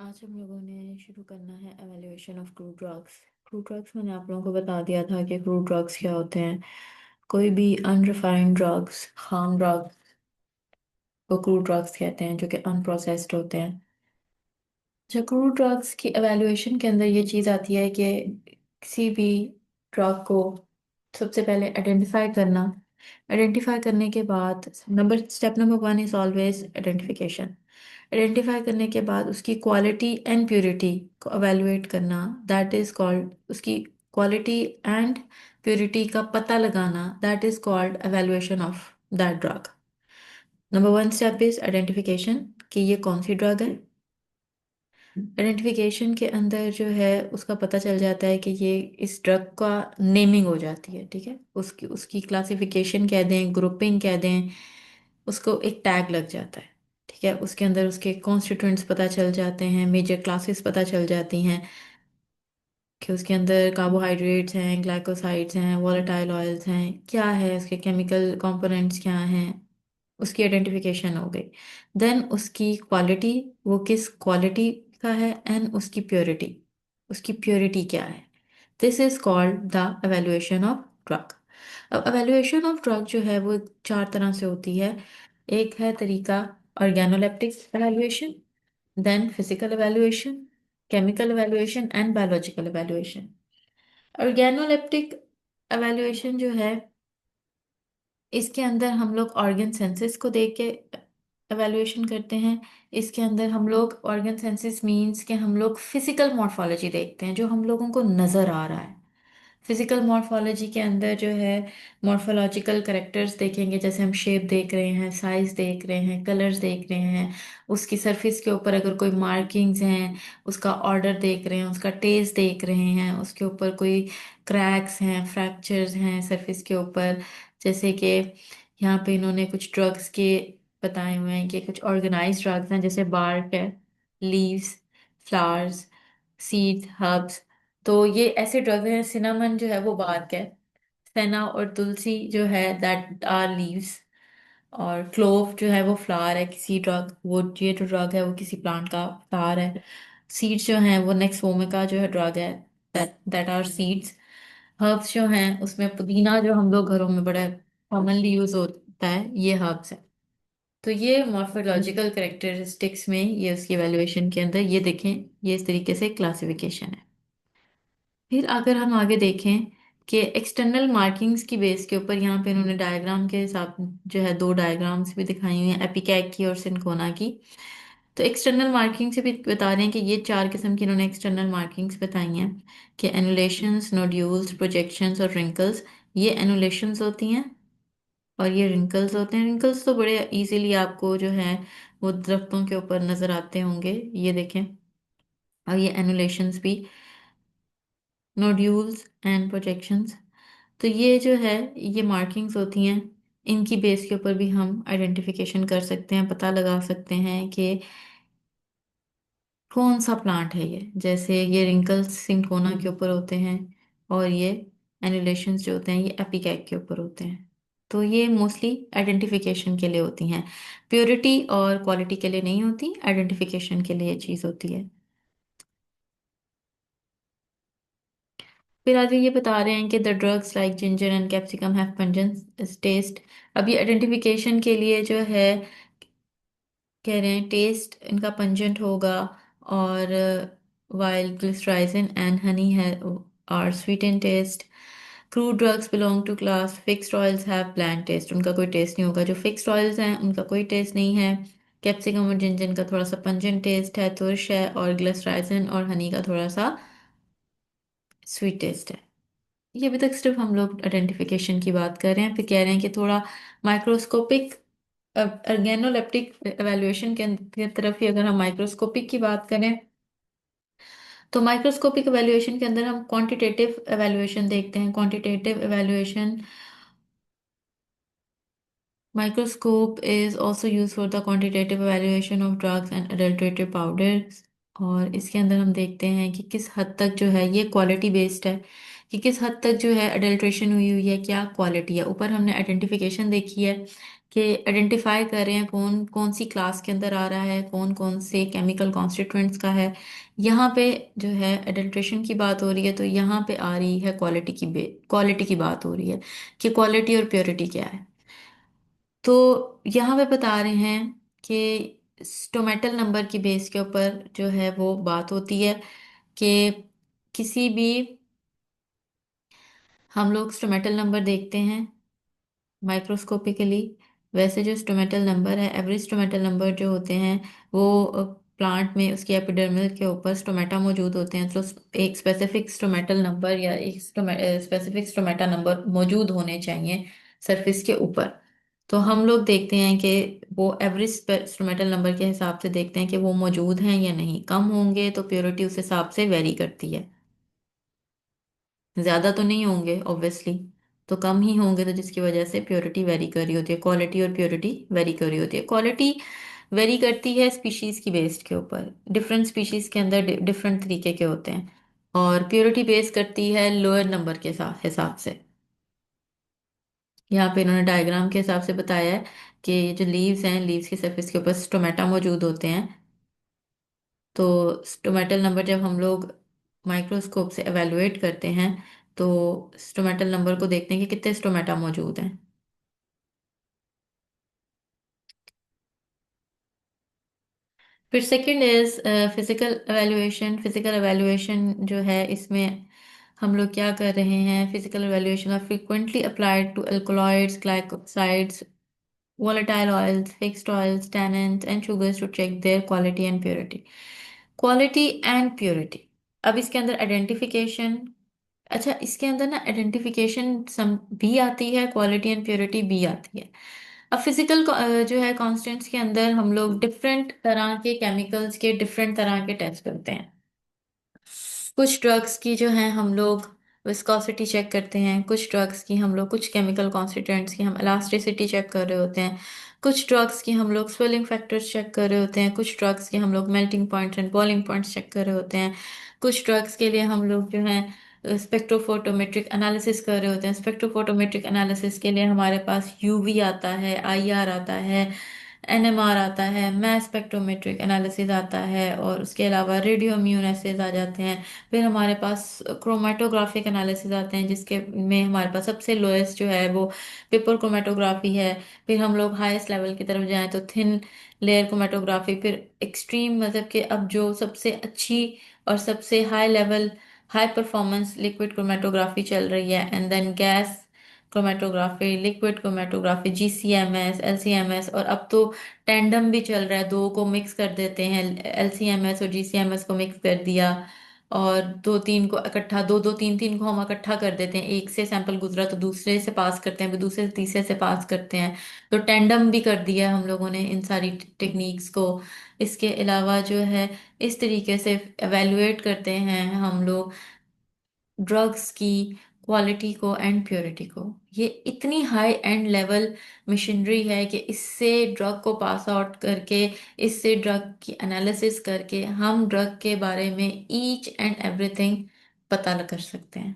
आज हम लोगों ने शुरू करना है evaluation of crude drugs. Crude drugs मैंने आप लोगों को बता दिया था कि क्रूड ड्रग्स क्या होते हैं। कोई भी अनरिफाइंड ड्रग्स, खाम ड्रग्स को क्रूड ड्रग्स कहते हैं, जो कि अनप्रोसेस्ड होते हैं। जो क्रूड ड्रग्स की एवेल्युएशन के अंदर ये चीज़ आती है कि किसी भी ड्रग को सबसे पहले आइडेंटिफाई करना। आइडेंटिफाई करने के बाद step number one is always identification. Identify करने के बाद उसकी क्वालिटी एंड प्योरिटी को अवेलुएट करना, दैट इज कॉल्ड उसकी क्वालिटी एंड प्योरिटी का पता लगाना, that is called evaluation of that drug. Number one step is identification कि ये कौन सी ड्रग है। आइडेंटिफिकेशन के अंदर जो है उसका पता चल जाता है कि ये इस ड्रग का नेमिंग हो जाती है, ठीक है। उसकी उसकी क्लासिफिकेशन कह दें, ग्रुपिंग कह दें, उसको एक टैग लग जाता है, ठीक है। उसके अंदर उसके कॉन्स्टिट्यूएंट्स पता चल जाते हैं, मेजर क्लासेस पता चल जाती हैं कि उसके अंदर कार्बोहाइड्रेट्स हैं, ग्लाइकोसाइड्स हैं, वोलेटाइल ऑयल्स हैं, क्या है उसके केमिकल कंपोनेंट्स क्या हैं। उसकी आइडेंटिफिकेशन हो गई। देन उसकी क्वालिटी, वो किस क्वालिटी का है, एंड उसकी प्योरिटी, उसकी प्योरिटी क्या है। This is called the evaluation of drug. अब एवेल्युएशन ऑफ ड्रग जो है वो चार तरह से होती है। एक है तरीका organoleptic evaluation, then physical evaluation, chemical evaluation and biological evaluation. Organoleptic evaluation जो है, इसके अंदर हम लोग ऑर्गन सेंसेस को देख के एवेल्युएशन करते हैं। इसके अंदर हम लोग ऑर्गन सेंसेस मींस कि हम लोग फिजिकल मॉर्फोलॉजी देखते हैं, जो हम लोगों को नजर आ रहा है। फिजिकल मॉर्फोलॉजी के अंदर जो है मॉर्फोलॉजिकल करेक्टर्स देखेंगे, जैसे हम शेप देख रहे हैं, साइज देख रहे हैं, कलर्स देख रहे हैं। उसकी सरफेस के ऊपर अगर कोई मार्किंग्स हैं, उसका ऑर्डर देख रहे हैं, उसका टेस्ट देख रहे हैं, उसके ऊपर कोई क्रैक्स हैं, फ्रैक्चर्स हैं सरफेस के ऊपर। जैसे कि यहाँ पे इन्होंने कुछ ड्रग्स के बताए हुए हैं कि कुछ ऑर्गेनाइज्ड ड्रग्स हैं, जैसे बार्क है, लीव्स, फ्लावर्स, सीड, हर्ब्स। तो ये ऐसे ड्रग हैं। सिनामन जो है वो बार्क है, फेना और तुलसी जो है दैट आर लीव्स, और क्लोव जो है वो फ्लावर है किसी ड्रग, वो ये जो ड्रग है वो किसी प्लांट का फ्लावर है। सीड्स जो हैं वो नेक्स्ट वोमिका जो है ड्रग है, दैट आर सीड्स। हर्ब्स जो हैं उसमें पुदीना जो हम लोग घरों में बड़ा कॉमनली यूज होता है, ये हर्ब्स है। तो ये मॉर्फोलॉजिकल करेक्टरिस्टिक्स में ये उसकी वैल्यूएशन के अंदर ये देखें, ये इस तरीके से क्लासिफिकेशन है। फिर अगर हम आगे देखें कि एक्सटर्नल मार्किंग्स की बेस के ऊपर, यहाँ पे इन्होंने डायग्राम के हिसाब जो है दो डायग्राम्स भी दिखाई हुई हैं, एपिकैक की और सिंकोना की। तो एक्सटर्नल मार्किंग से भी बता रहे हैं कि ये चार किस्म की इन्होंने एक्सटर्नल मार्किंग्स बताई हैं कि एनुलेशंस, नोड्यूल्स, प्रोजेक्शंस और रिंकल्स। ये एनुलेशंस होती हैं और ये रिंकल्स होते हैं। रिंकल्स तो बड़े इजीली आपको जो है वो दरख्तों के ऊपर नजर आते होंगे, ये देखें। और ये एनुलेशंस भी, नोड्यूल्स एंड प्रोजेक्शंस। तो ये जो है ये मार्किंग्स होती हैं। इनकी बेस के ऊपर भी हम आइडेंटिफिकेशन कर सकते हैं, पता लगा सकते हैं कि कौन सा प्लांट है ये। जैसे ये रिंकल्स सिंकोना के ऊपर होते हैं, और ये एनुलेशंस जो होते हैं ये एपिकैक के ऊपर होते हैं। तो ये मोस्टली आइडेंटिफिकेशन के लिए होती हैं, प्योरिटी और क्वालिटी के लिए नहीं होती, आइडेंटिफिकेशन के लिए ये चीज़ होती है। फिर आगे ये बता रहे हैं कि the drugs like ginger and capsicum have pungent taste. अब ये आइडेंटिफिकेशन के लिए जो है कह रहे हैं टेस्ट इनका पंजेंट होगा, और वाइल ग्लिसराइजिन एंड हनी है are sweet in taste. Crude drugs belong to class fixed oils have bland taste, उनका कोई टेस्ट नहीं होगा। जो फिक्स्ड ऑयल्स हैं उनका कोई टेस्ट नहीं है। कैप्सिकम और जिंजर का थोड़ा सा पंजेंट टेस्ट है, तुरश है, और ग्लिसराइजिन और हनी का थोड़ा सा स्वीट टेस्ट है। ये अभी तक सिर्फ हम लोग आइडेंटिफिकेशन की बात कर रहे हैं। फिर कह रहे हैं कि थोड़ा माइक्रोस्कोपिक ऑर्गेनोलेप्टिक एवेल्युएशन के तरफ ही अगर हम माइक्रोस्कोपिक की बात करें, तो माइक्रोस्कोपिक एवेल्युएशन के अंदर हम क्वांटिटेटिव एवेल्युएशन देखते हैं। Quantitative evaluation, microscope is also use for the quantitative evaluation of drugs and adulterated powders. और इसके अंदर हम देखते हैं कि किस हद तक जो है ये क्वालिटी बेस्ड है, कि किस हद तक जो है अडल्ट्रेशन हुई हुई है, क्या क्वालिटी है। ऊपर हमने आइडेंटिफिकेशन देखी है कि आइडेंटिफाई कर रहे हैं कौन कौन सी क्लास के अंदर आ रहा है, कौन कौन से केमिकल कॉन्स्टिट्यूएंट्स का है। यहाँ पे जो है एडल्ट्रेशन की बात हो रही है, तो यहाँ पे आ रही है क्वालिटी की बात हो रही है कि क्वालिटी और प्योरिटी क्या है। तो यहाँ पे बता रहे हैं कि स्टोमेटल नंबर की बेस के ऊपर जो है वो बात होती है कि किसी भी, हम लोग स्टोमेटल नंबर देखते हैं माइक्रोस्कोपिकली। वैसे जो स्टोमेटल नंबर है, एवरेज स्टोमेटल नंबर जो होते हैं वो प्लांट में उसकी एपिडर्मिस के ऊपर स्टोमेटा मौजूद होते हैं। तो एक स्पेसिफिक स्टोमेटल नंबर या एक स्पेसिफिक स्टोमेटा नंबर मौजूद होने चाहिए सरफेस के ऊपर। तो हम लोग देखते हैं कि वो एवरेज स्टोमेटल नंबर के हिसाब से देखते हैं कि वो मौजूद हैं या नहीं। कम होंगे तो प्योरिटी उस हिसाब से वेरी करती है, ज्यादा तो नहीं होंगे ऑब्वियसली, तो कम ही होंगे, तो जिसकी वजह से प्योरिटी वेरी कर रही होती है, क्वालिटी और प्योरिटी वेरी कर रही होती है। क्वालिटी वेरी करती है स्पीशीज की बेस्ड के ऊपर, डिफरेंट स्पीशीज के अंदर डिफरेंट तरीके के होते हैं। और प्योरिटी बेस करती है लोअर नंबर के साथ हिसाब से। यहाँ पे इन्होंने डायग्राम के हिसाब से बताया है कि ये जो लीव्स हैं, लीव्स की सरफेस के ऊपर स्टोमेटा मौजूद होते हैं। तो स्टोमेटल नंबर जब हम लोग माइक्रोस्कोप से एवेलुएट करते हैं, तो स्टोमेटल नंबर को देखते हैं कि कितने स्टोमेटा मौजूद हैं। फिर second is physical evaluation. Physical evaluation जो है, इसमें हम लोग क्या कर रहे हैं, physical evaluation are frequently applied to alkaloids, glycosides, volatile oils, fixed oils, tannins, and sugars to check their quality and purity. Quality and purity. अब इसके अंदर आइडेंटिफिकेशन, अच्छा इसके अंदर ना आइडेंटिफिकेशन सम भी आती है, क्वालिटी एंड प्योरिटी भी आती है। अब फिजिकल जो है कॉन्स्टेंट्स के अंदर हम लोग डिफरेंट तरह के केमिकल्स के डिफरेंट तरह के टेस्ट करते हैं। कुछ ड्रग्स की जो है हम लोग विस्कोसिटी चेक करते हैं, कुछ ड्रग्स की हम लोग, कुछ केमिकल कॉन्स्टिट्यूएंट्स की हम इलास्टिसिटी चेक कर रहे होते हैं, कुछ ड्रग्स की हम लोग स्वेलिंग फैक्टर्स चेक कर रहे होते हैं, कुछ ड्रग्स की हम लोग melting points and boiling points check कर रहे होते हैं, कुछ ड्रग्स के लिए हम लोग जो है स्पेक्ट्रोफोटोमेट्रिक एनालिसिस कर रहे होते हैं। स्पेक्ट्रोफोटोमेट्रिक एनालिसिस के लिए हमारे पास यूवी आता है, आईआर आता है, एनएमआर आता है, मैस स्पेक्ट्रोमेट्रिक एनालिसिस आता है, और उसके अलावा रेडियो इम्यूनएसिस आ जाते हैं। फिर हमारे पास क्रोमेटोग्राफिक एनालिसिस आते हैं, जिसके में हमारे पास सबसे लोएस्ट जो है वो पेपर क्रोमेटोग्राफी है। फिर हम लोग हाईएस्ट लेवल की तरफ जाएं तो थिन लेयर क्रोमेटोग्राफी। फिर एक्सट्रीम मतलब कि अब जो सबसे अच्छी और सबसे high level, high performance liquid chromatography चल रही है, and then gas chromatography, liquid chromatography, GCMS, LCMS, और अब तो टेंडम भी चल रहा है, दो को मिक्स कर देते हैं, एलसीएमएस और जीसीएमएस को मिक्स कर दिया, और दो तीन को इकट्ठा, दो दो तीन तीन को हम इकट्ठा कर देते हैं। एक से सैंपल गुजरा तो दूसरे से पास करते हैं, फिर दूसरे से तीसरे से पास करते हैं। तो टेंडम भी कर दिया हम लोगों ने इन सारी टेक्निक्स को। इसके अलावा जो है, इस तरीके से एवेलुएट करते हैं हम लोग ड्रग्स की क्वालिटी को एंड प्योरिटी को। ये इतनी हाई एंड लेवल मशीनरी है कि इससे ड्रग को पास आउट करके, इससे ड्रग की एनालिसिस करके हम ड्रग के बारे में ईच एंड एवरीथिंग पता कर सकते हैं।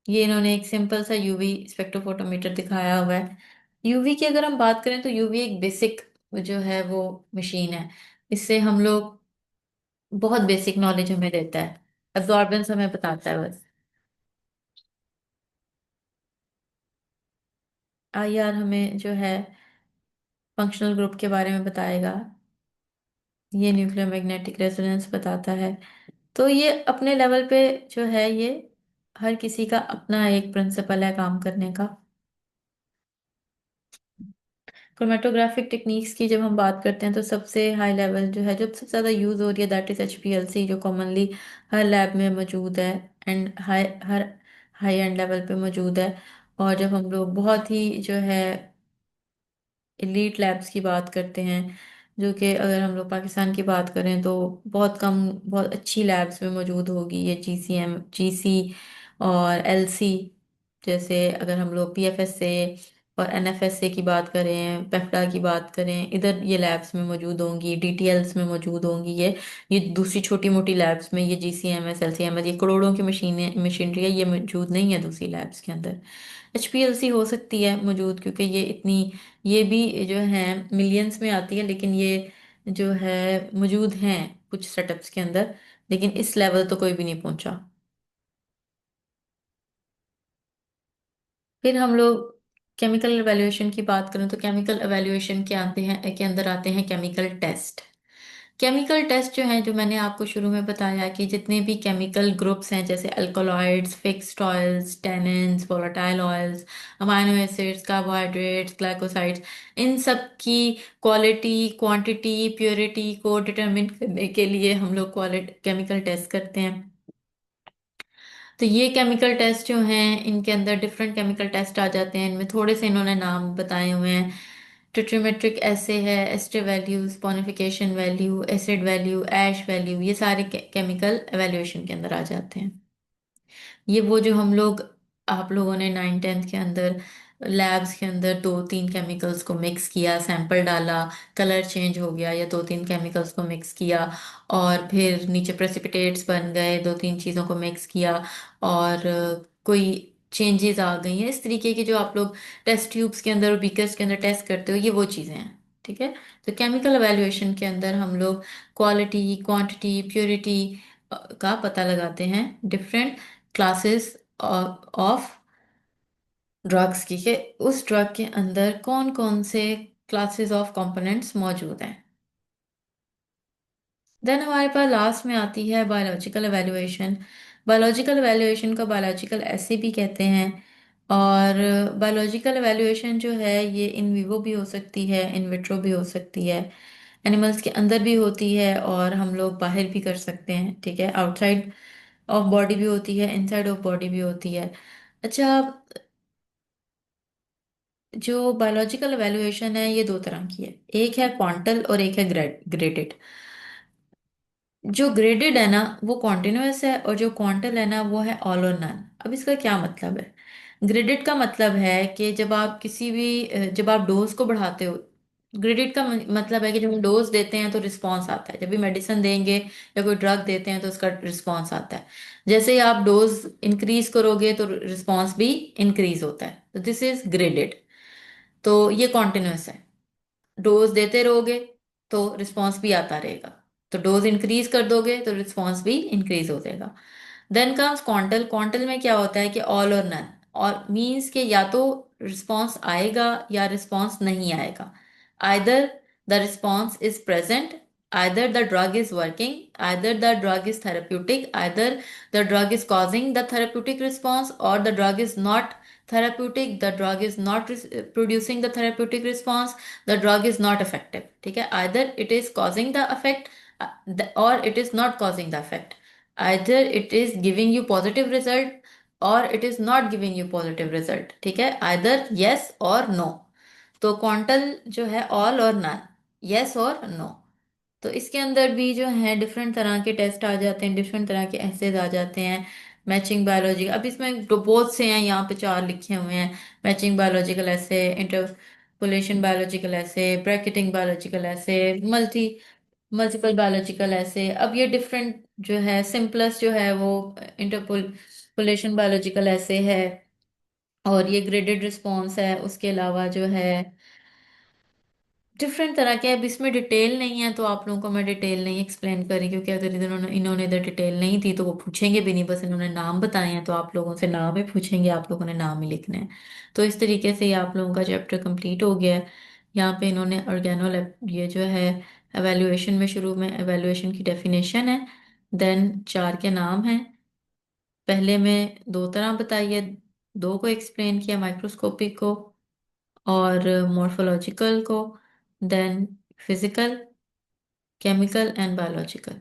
ये इन्होंने एक सिंपल सा यूवी स्पेक्ट्रोफोटोमीटर दिखाया हुआ है। यूवी की अगर हम बात करें तो यूवी एक बेसिक जो है वो मशीन है। इससे हम लोग, बहुत बेसिक नॉलेज हमें देता है, अब्जॉर्बेंस हमें बताता है बस। आईआर हमें जो है फंक्शनल ग्रुप के बारे में बताएगा। ये न्यूक्लियर मैग्नेटिक रेजोनेंस बताता है। तो ये अपने लेवल पे जो है, ये हर किसी का अपना एक प्रिंसिपल है काम करने का। क्रोमेटोग्राफिक टेक्निक्स की जब हम बात करते हैं तो सबसे हाई लेवल जो है, जो सबसे ज़्यादा यूज हो रही है, दैट इज एचपीएलसी, जो कॉमनली हर लैब में मौजूद है and her high and level पे मौजूद है। और जब हम लोग बहुत ही जो है एलीट लैब्स की बात करते हैं, जो कि अगर हम लोग पाकिस्तान की बात करें तो बहुत कम, बहुत अच्छी लैब्स में मौजूद होगी ये जीसी और एलसी। जैसे अगर हम लोग पीएफएस से और एनएफएसए की बात करें, पेप्टा की बात करें, इधर ये लैब्स में मौजूद होंगी, डीटीएल्स में मौजूद होंगी। ये दूसरी छोटी मोटी लैब्स में, ये जीसीएमएस, एलसीएमएस, ये करोड़ों की मशीनें मशीनरी है, ये मौजूद नहीं है दूसरी लैब्स के अंदर। एचपीएलसी हो सकती है मौजूद, क्योंकि ये इतनी, ये भी जो है मिलियंस में आती है, लेकिन ये जो है मौजूद हैं कुछ सेटअप्स के अंदर, लेकिन इस लेवल तो कोई भी नहीं पहुंचा। फिर हम लोग केमिकल एवेल्युएशन की बात करें तो केमिकल एवेल्युएशन के अंदर आते हैं केमिकल टेस्ट। केमिकल टेस्ट जो है, जो मैंने आपको शुरू में बताया कि जितने भी केमिकल ग्रुप्स हैं, जैसे alkaloids, fixed oils, tannins, volatile oils, amino acids, carbohydrates, glycosides, इन सब की क्वालिटी, क्वांटिटी, प्योरिटी को डिटरमिन करने के लिए हम लोग क्वालिटी केमिकल टेस्ट करते हैं। तो ये केमिकल टेस्ट जो हैं, इनके अंदर डिफरेंट केमिकल टेस्ट आ जाते हैं। इनमें थोड़े से इन्होंने नाम बताए हुए हैं। टिट्रीमेट्रिक एसे है, ester value, saponification value, acid value, ash value, ये सारे केमिकल एवेल्युएशन के अंदर आ जाते हैं। ये वो जो हम लोग, आप लोगों ने 9th 10th के अंदर लैब्स के अंदर दो तीन केमिकल्स को मिक्स किया, सैंपल डाला, कलर चेंज हो गया, या दो तीन केमिकल्स को मिक्स किया और फिर नीचे प्रेसिपिटेट्स बन गए, दो तीन चीज़ों को मिक्स किया और कोई चेंजेस आ गई हैं, इस तरीके की जो आप लोग टेस्ट ट्यूब्स के अंदर और बीकर्स के अंदर टेस्ट करते हो, ये वो चीज़ें हैं। ठीक है। तो केमिकल एवेल्युएशन के अंदर हम लोग क्वालिटी, क्वांटिटी, प्योरिटी का पता लगाते हैं डिफरेंट क्लासेस ऑफ ड्रग्स की, कि उस ड्रग के अंदर कौन कौन से क्लासेस ऑफ कंपोनेंट्स मौजूद हैं। देन हमारे पास लास्ट में आती है बायोलॉजिकल एवेल्युएशन। बायोलॉजिकल एवेल्युएशन को बायोलॉजिकल ऐसे भी कहते हैं। और बायोलॉजिकल एवेल्युएशन जो है, ये इन विवो भी हो सकती है, इन विट्रो भी हो सकती है, एनिमल्स के अंदर भी होती है और हम लोग बाहर भी कर सकते हैं। ठीक है। आउटसाइड ऑफ बॉडी भी होती है, इनसाइड ऑफ बॉडी भी होती है। अच्छा, जो बायोलॉजिकल एवेल्युएशन है, ये दो तरह की है। एक है क्वांटल और एक है ग्रेडेड। जो ग्रेडेड है ना, वो कॉन्टिन्यूअस है, और जो क्वांटल है ना, वो है ऑल और नन। अब इसका क्या मतलब है? ग्रेडेड का मतलब है कि जब आप किसी भी जब आप डोज को बढ़ाते हो, ग्रेडेड का मतलब है कि जब हम डोज देते हैं तो रिस्पॉन्स आता है। जब भी मेडिसिन देंगे या कोई ड्रग देते हैं तो उसका रिस्पॉन्स आता है। जैसे ही आप डोज इंक्रीज करोगे तो रिस्पॉन्स भी इंक्रीज होता है। तो दिस इज ग्रेडेड। तो ये कॉन्टिन्यूअस है। डोज देते रहोगे तो रिस्पॉन्स भी आता रहेगा। तो डोज इंक्रीज कर दोगे तो रिस्पॉन्स भी इंक्रीज हो जाएगा। Then comes quantal. क्वांटल में क्या होता है कि ऑल और नन, और मींस के या तो रिस्पॉन्स आएगा या रिस्पॉन्स नहीं आएगा। Either the response is present, either the drug is working, either the drug is therapeutic, either the drug is causing the therapeutic response, or the drug is not therapeutic, the drug is not producing the therapeutic response, the drug is not effective। ठीक है। either it is causing the effect, or it is not causing the effect, either it is giving you positive result or it is not giving you positive result। ठीक है। either yes or no। तो quantal जो है all और none, yes और no. तो इसके अंदर भी जो है डिफरेंट तरह के टेस्ट आ जाते हैं, डिफरेंट तरह के एसेज आ जाते हैं। मैचिंग बायोलॉजी, अब इसमें तो बहुत से हैं, यहाँ पे चार लिखे हुए हैं। मैचिंग बायोलॉजिकल ऐसे, इंटरपोलेशन बायोलॉजिकल ऐसे, ब्रैकेटिंग बायोलॉजिकल ऐसे, मल्टीपल बायोलॉजिकल ऐसे। अब ये डिफरेंट जो है, सिंपलेस्ट जो है वो इंटरपोलेशन बायोलॉजिकल ऐसे है, और ये ग्रेडेड रिस्पॉन्स है। उसके अलावा जो है डिफरेंट तरह के। अब इसमें डिटेल नहीं है तो आप लोगों को मैं डिटेल नहीं एक्सप्लेन करी, क्योंकि अगर इन्होंने इन्होंने इधर डिटेल नहीं थी तो वो पूछेंगे भी नहीं, बस इन्होंने नाम बताए हैं तो आप लोगों से नाम ही पूछेंगे, आप लोगों ने नाम ही लिखना है। तो इस तरीके से ये आप लोगों का चैप्टर कंप्लीट हो गया है। यहाँ पे इन्होंने ऑर्गेनो, ये जो है एवेल्युएशन में, शुरू में एवेल्युएशन की डेफिनेशन है, देन चार के नाम हैं। पहले में दो तरह बताई है, दो को एक्सप्लेन किया, माइक्रोस्कोपिक को और मॉर्फोलॉजिकल को, then physical, chemical and biological.